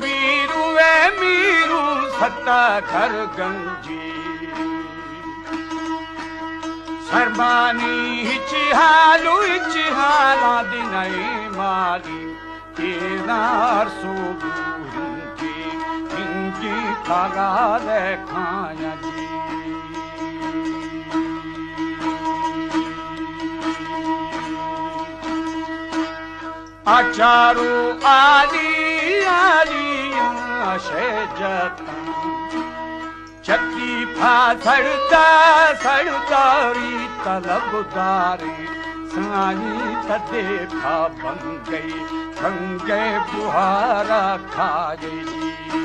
वीरू वे मीरू सत्ता घर गंजी सरबानी हिचिहालू हिचिहाला दिनई माली केदार सोबूरी इनकी खागा खाया जी आचारू आली आली आशे जता चक्की फा सड़ता सड़तारी तलबदारी साई तदे फा बन गई बुहारा खा गई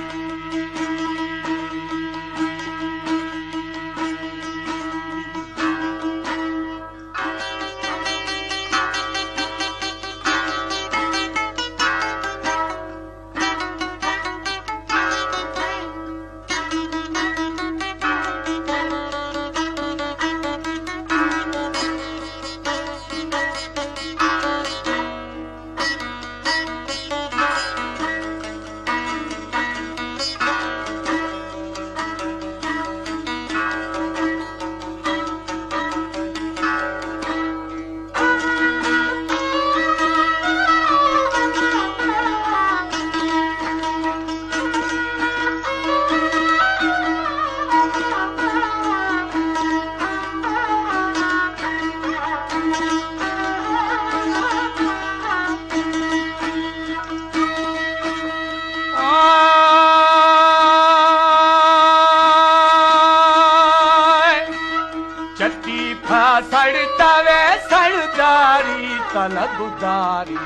सड़ता वे सड़दारी तलबदारी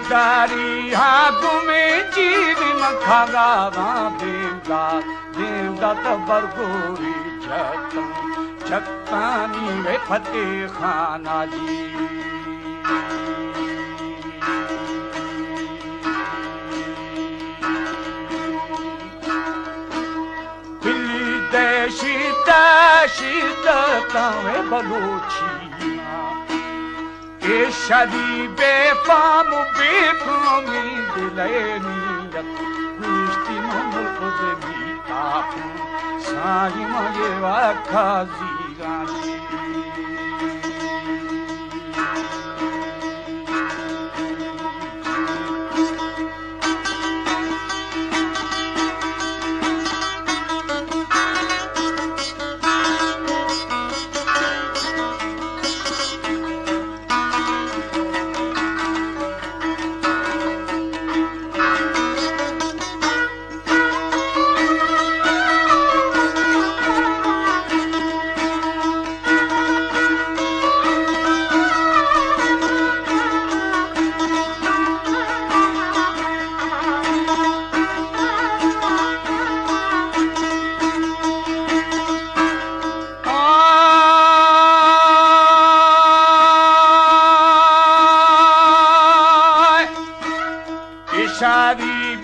दारी हाथ में चीज मखागा देवदा देवदा तबरगोरी छत्तानी वे फतेह खाना जी शीता शीता तावे बलोचिया के शादी बेफाम बेफामी दिलैनियत गुष्टी मुल्क देवीता साई मये वाखाजी गाजी शादी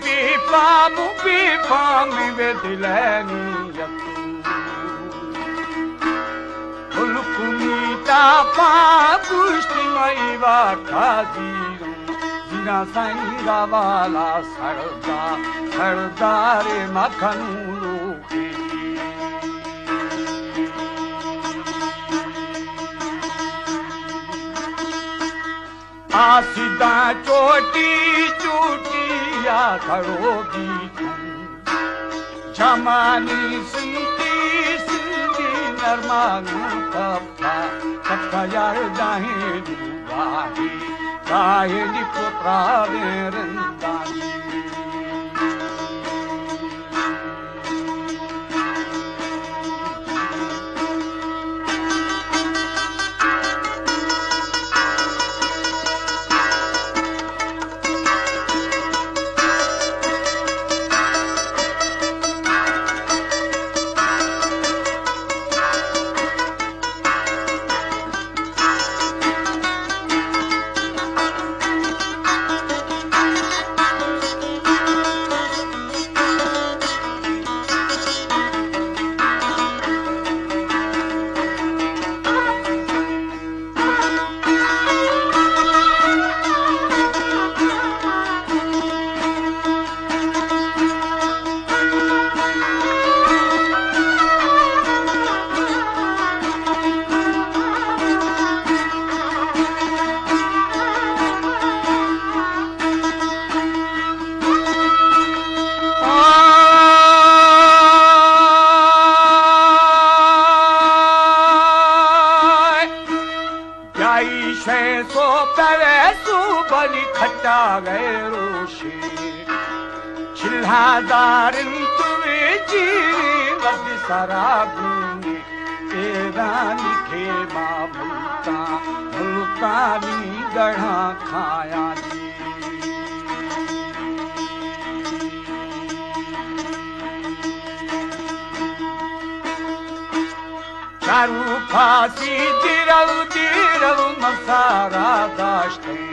बेफाम वे दिलैनियत हुलकुमीता पा पुष्टि मई वाखाजी जिना संगा वाला सरदारे मखनू लोके आसिदा चोटी चूटिया खड़ोगी जमानी सुनती सुनती नरमानू तप्पा यार दाहे दुबाही काहे निपुत्रा वेरंदानी वाली खट्टा गए रोशे चिल्हादार तुवे जीवत सारा गुने तेरानी खे मां मुल्तानी गढ़ा खाया जी चारू फांसी दिरव मसारा दाश्ते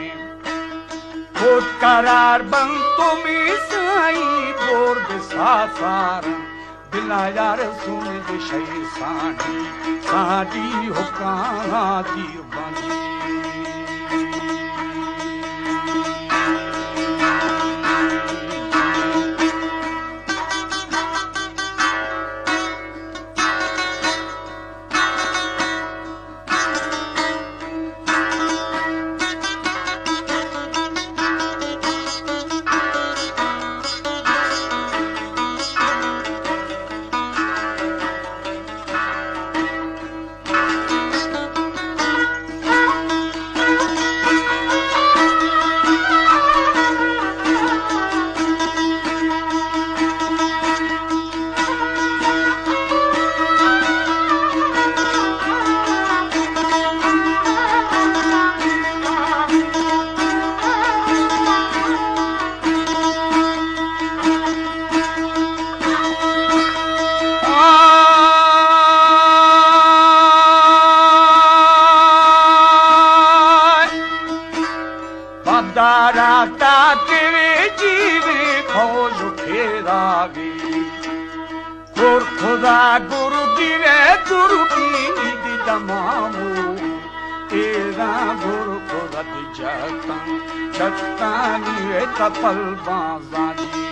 खुद करार बन तुम्हें साई बोर बिसासार बिना यार सुन दिशे साड़ी हुकाना दी बनी दाराता तेरे जीवे खोज फेरागी गुर खुदा गुरु गिरे गुरु की दमामू तेरा गुरु खुदा दी जतानी तपल बाजानी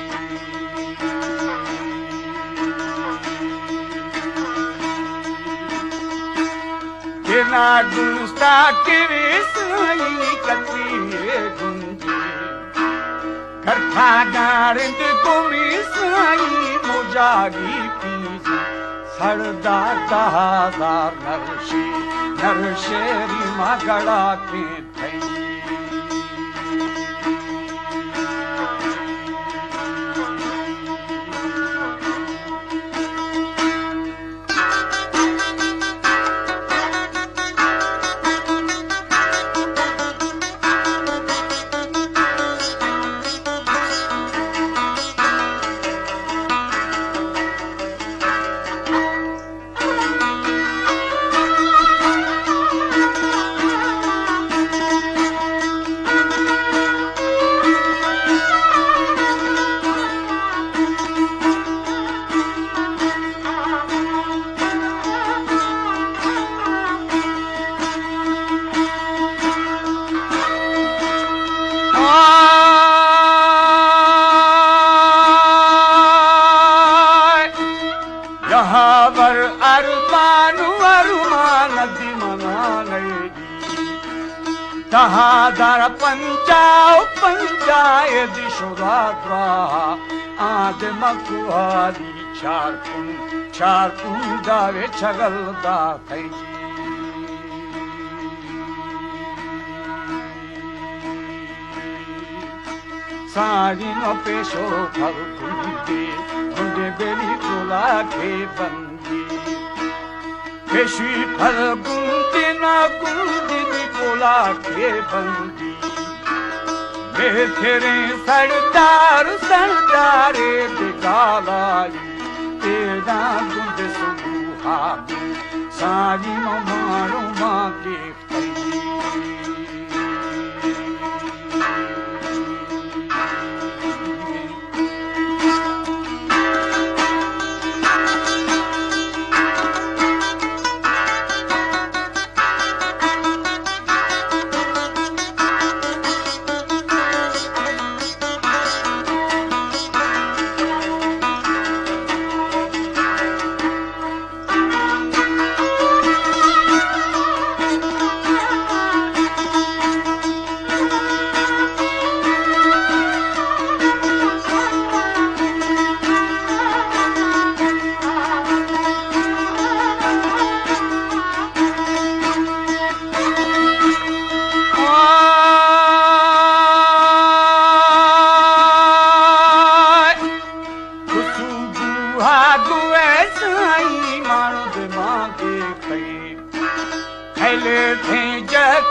तेरा गुस्ता तेरे साई कती करथा गारिंद गुमी साई मुजागी पीजी सरदार दहादार नरशेरी मगड़ा के थई दहादार पंचायत शुराद्रा आद मकुआली चार पुन दावे छगल दा थई साड़ी नो पेशो फल कुंडे बेली कोला के बंदी पेशी फल गुंते ना गुंदी कोला के बंदी वे तेरे सरदारे बिगालाई तेरा गुंद सुहा सारी मारो माँ देखती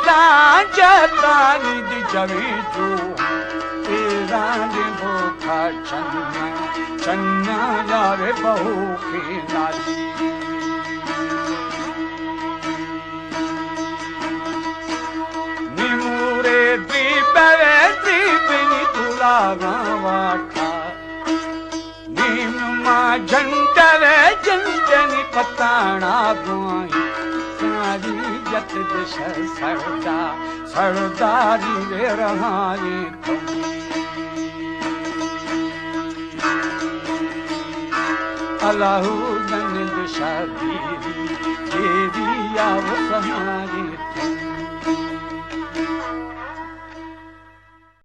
जतानी दी जवे जो तेरा दे भूखा चन्ना यारे बहू के नाली निमुरे द्वीपवे द्वीपिनी तुला गावाठा निम्मा झंडवे झंडनी पताना गुआई सारी जत दिश सरदारी वे रहाए तुम अलाहुद्दीन दिशा देवी देवी आओ सहारे तुम